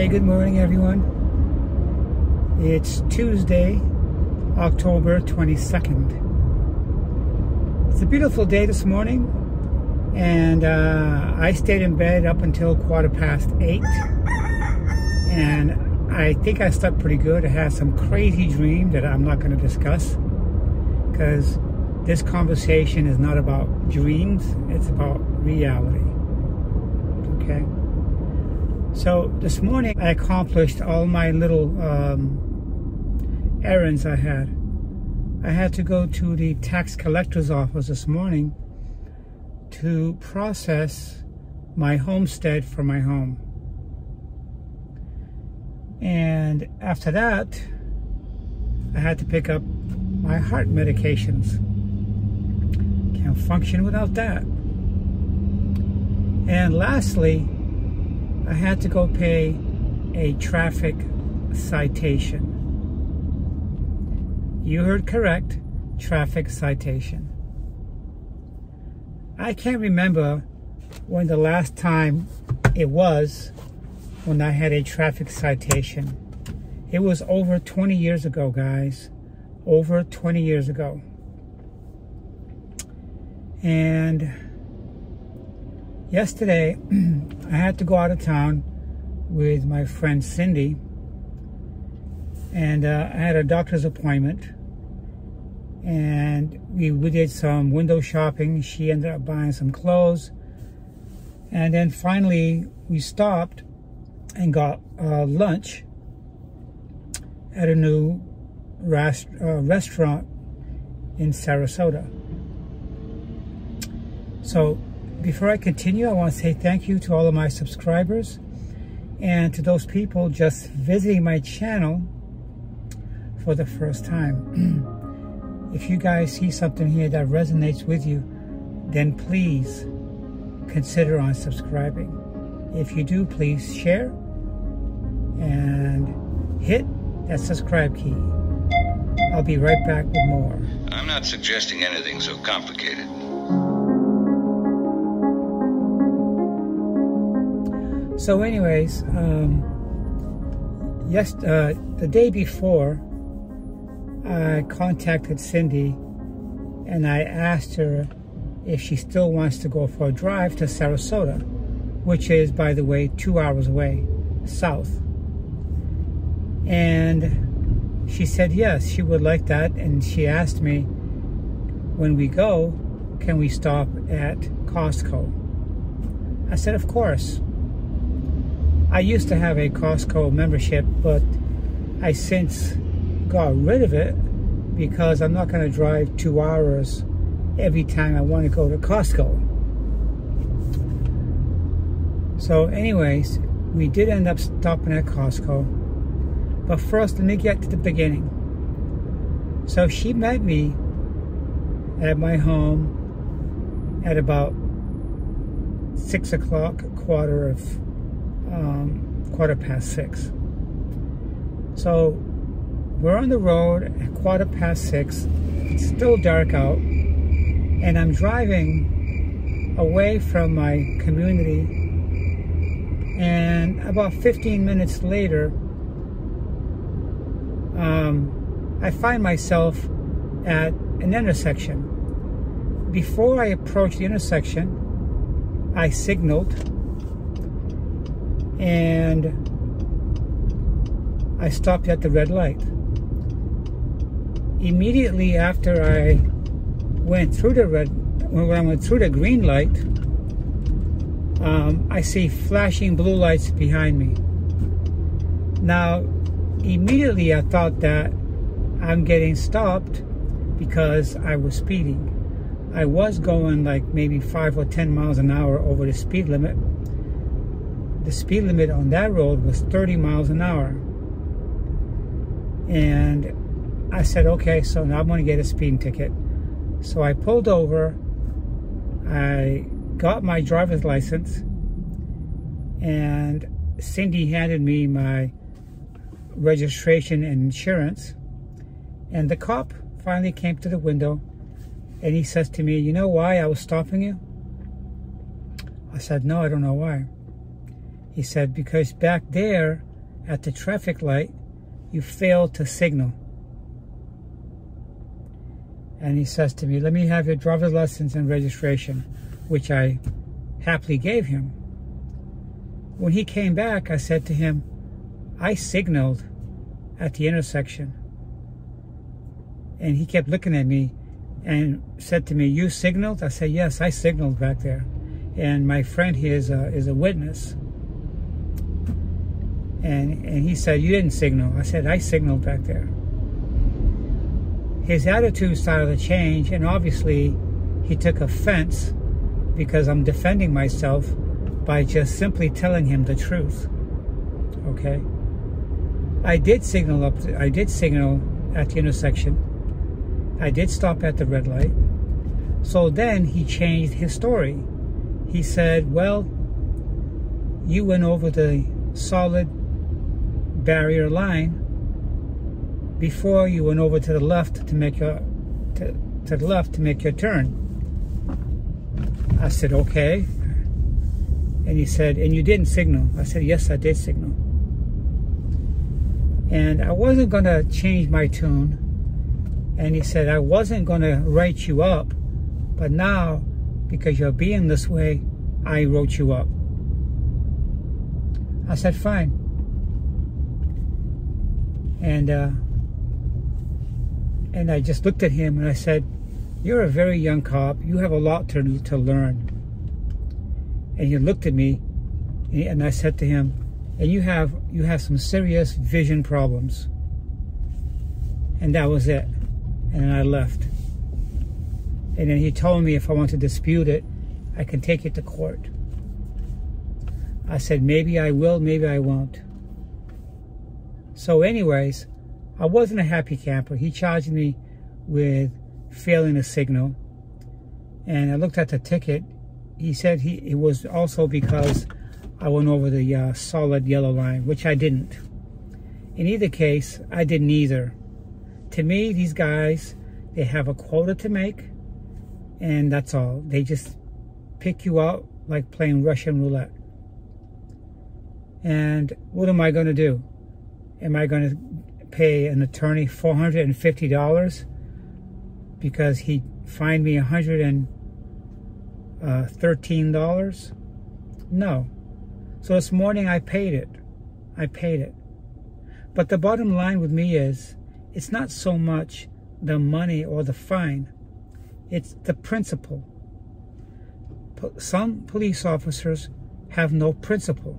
good morning, everyone. It's Tuesday, October 22nd. It's a beautiful day this morning, and I stayed in bed up until 8:15, and I think I slept pretty good. I had some crazy dream that I'm not going to discuss, because this conversation is not about dreams, it's about reality. Okay? So this morning I accomplished all my little errands I had. I had to go to the tax collector's office this morning to process my homestead for my home. And after that, I had to pick up my heart medications. Can't function without that. And lastly, I had to go pay a traffic citation. You heard correct, traffic citation. I can't remember when the last time it was when I had a traffic citation. It was over 20 years ago, guys. Over 20 years ago. And yesterday, I had to go out of town with my friend Cindy, and I had a doctor's appointment, and we did some window shopping. She ended up buying some clothes, and then finally we stopped and got lunch at a new restaurant in Sarasota. So before I continue, I want to say thank you to all of my subscribers and to those people just visiting my channel for the first time. If you guys see something here that resonates with you, then please consider unsubscribing. If you do, please share and hit that subscribe key. I'll be right back with more. I'm not suggesting anything so complicated. So anyways, the day before, I contacted Cindy and I asked her if she still wants to go for a drive to Sarasota, which is, by the way, 2 hours away, south. And she said yes, she would like that, and she asked me, when we go, can we stop at Costco? I said, of course. I used to have a Costco membership, but I since got rid of it because I'm not going to drive 2 hours every time I want to go to Costco. So anyways, we did end up stopping at Costco. But first, let me get to the beginning. So she met me at my home at about 6 o'clock, quarter past 6. So we're on the road at 6:15. It's still dark out, and I'm driving away from my community, and about 15 minutes later, I find myself at an intersection. Before I approached the intersection, I signaled, and I stopped at the red light. Immediately after I went through when I went through the green light, I see flashing blue lights behind me. Now, immediately I thought that I'm getting stopped because I was speeding. I was going like maybe 5 or 10 miles an hour over the speed limit. The speed limit on that road was 30 miles an hour. And I said, okay, so now I'm going to get a speeding ticket. So I pulled over, I got my driver's license, and Cindy handed me my registration and insurance. And the cop finally came to the window, and he says to me, you know why I was stopping you? I said, no, I don't know why. He said, because back there at the traffic light, you failed to signal. And he says to me, let me have your driver's license and registration, which I happily gave him. When he came back, I said to him, I signaled at the intersection. And he kept looking at me and said to me, you signaled? I said, yes, I signaled back there. And my friend here is a witness. And he said, you didn't signal. I said, I signaled back there. His attitude started to change, and obviously he took offense because I'm defending myself by just simply telling him the truth. Okay? I did signal at the intersection. I did stop at the red light. So then he changed his story. He said, well, you went over the solid barrier line before you went over to the left to make your turn. I said, okay. And he said, and you didn't signal. I said, yes, I did signal. And I wasn't going to change my tune. And he said, I wasn't going to write you up, but now, because you're being this way, I wrote you up. I said, fine. And I just looked at him and I said, you're a very young cop. You have a lot to learn. And he looked at me and I said to him, and you have some serious vision problems. And that was it. And then I left. And then he told me if I want to dispute it, I can take it to court. I said, maybe I will, maybe I won't. So anyways, I wasn't a happy camper. He charged me with failing a signal. And I looked at the ticket. He said it was also because I went over the solid yellow line, which I didn't. In either case, I didn't either. To me, these guys, they have a quota to make, and that's all. They just pick you out like playing Russian roulette. And what am I going to do? Am I going to pay an attorney $450 because he fined me $113? No. So this morning I paid it. But the bottom line with me is, it's not so much the money or the fine. It's the principle. Some police officers have no principle.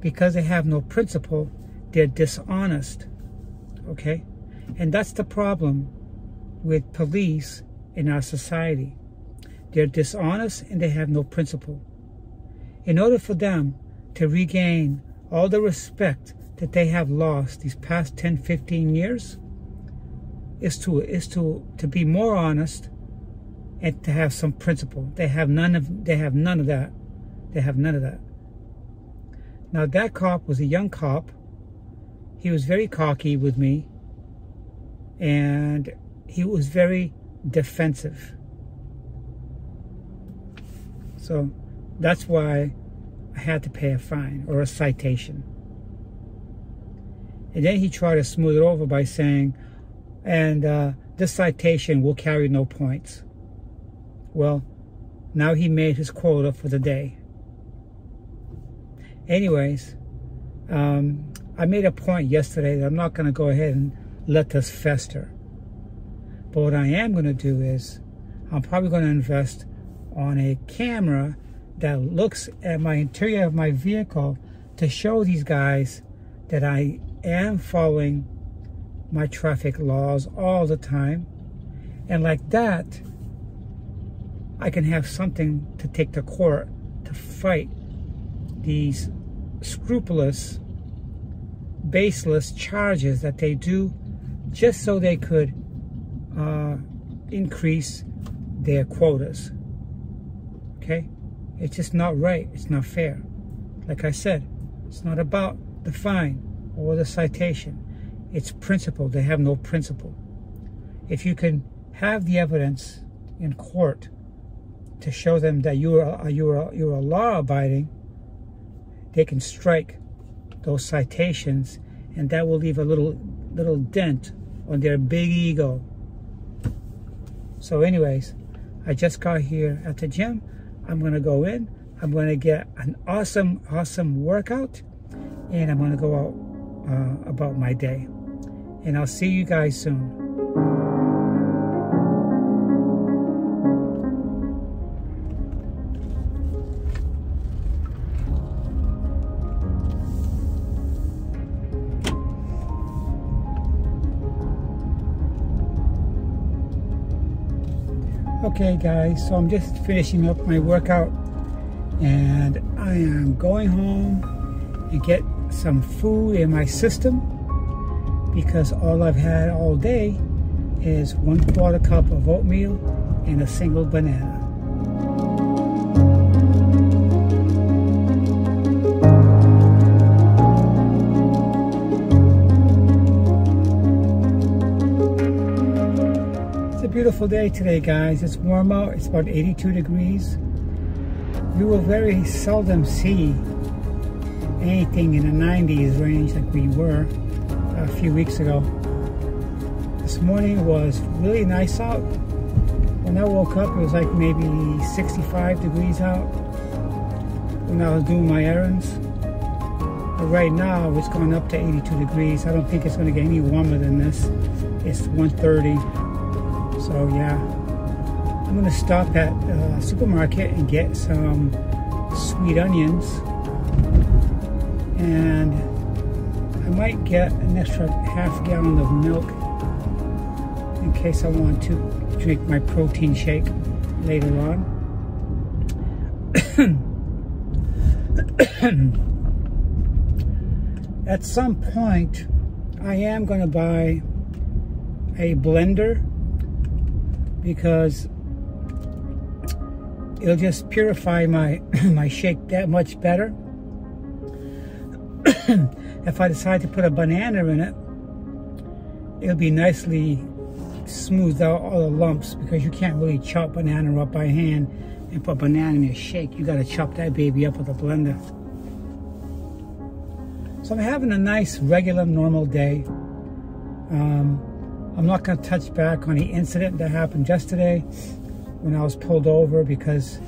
Because they have no principle, they're dishonest. Okay? And that's the problem with police in our society. They're dishonest and they have no principle. In order for them to regain all the respect that they have lost these past 10, 15 years, is to be more honest and to have some principle. They have none of that. Now that cop was a young cop. He was very cocky with me, and he was very defensive. So that's why I had to pay a fine or a citation. And then he tried to smooth it over by saying, and this citation will carry no points. Well, now he made his quota for the day. Anyways, I made a point yesterday that I'm not going to go ahead and let this fester. But what I am going to do is, I'm probably going to invest on a camera that looks at my interior of my vehicle to show these guys that I am following my traffic laws all the time. And like that, I can have something to take to court to fight these scrupulous, baseless charges that they do just so they could increase their quotas. Okay? It's just not right. It's not fair. Like I said, it's not about the fine or the citation. It's principle. They have no principle. If you can have the evidence in court to show them that you're law-abiding, they can strike those citations, and that will leave a little dent on their big ego. So anyways, I just got here at the gym. I'm gonna go in, I'm gonna get an awesome workout, and I'm gonna go out about my day. And I'll see you guys soon. Okay guys, so I'm just finishing up my workout, and I am going home and get some food in my system, because all I've had all day is 1/4 cup of oatmeal and a single banana. It's a beautiful day today, guys. It's warm out. It's about 82 degrees. We will very seldom see anything in the 90s range like we were a few weeks ago. This morning was really nice out. When I woke up, it was like maybe 65 degrees out when I was doing my errands. But right now, it's going up to 82 degrees. I don't think it's going to get any warmer than this. It's 1:30. So yeah, I'm going to stop at the supermarket and get some sweet onions. And I might get an extra ½ gallon of milk in case I want to drink my protein shake later on. At some point, I am going to buy a blender, because it'll just purify my my shake that much better. If I decide to put a banana in it, it'll be nicely smoothed out all the lumps, because you can't really chop banana up by hand and put banana in a shake. You got to chop that baby up with a blender. So I'm having a nice, regular, normal day. I'm not going to touch back on the incident that happened yesterday when I was pulled over because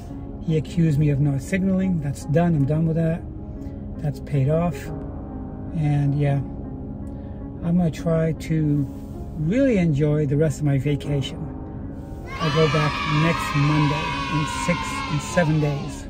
he accused me of not signaling. That's done. I'm done with that. That's paid off. And yeah, I'm going to try to really enjoy the rest of my vacation. I'll go back next Monday in 6 and 7 days.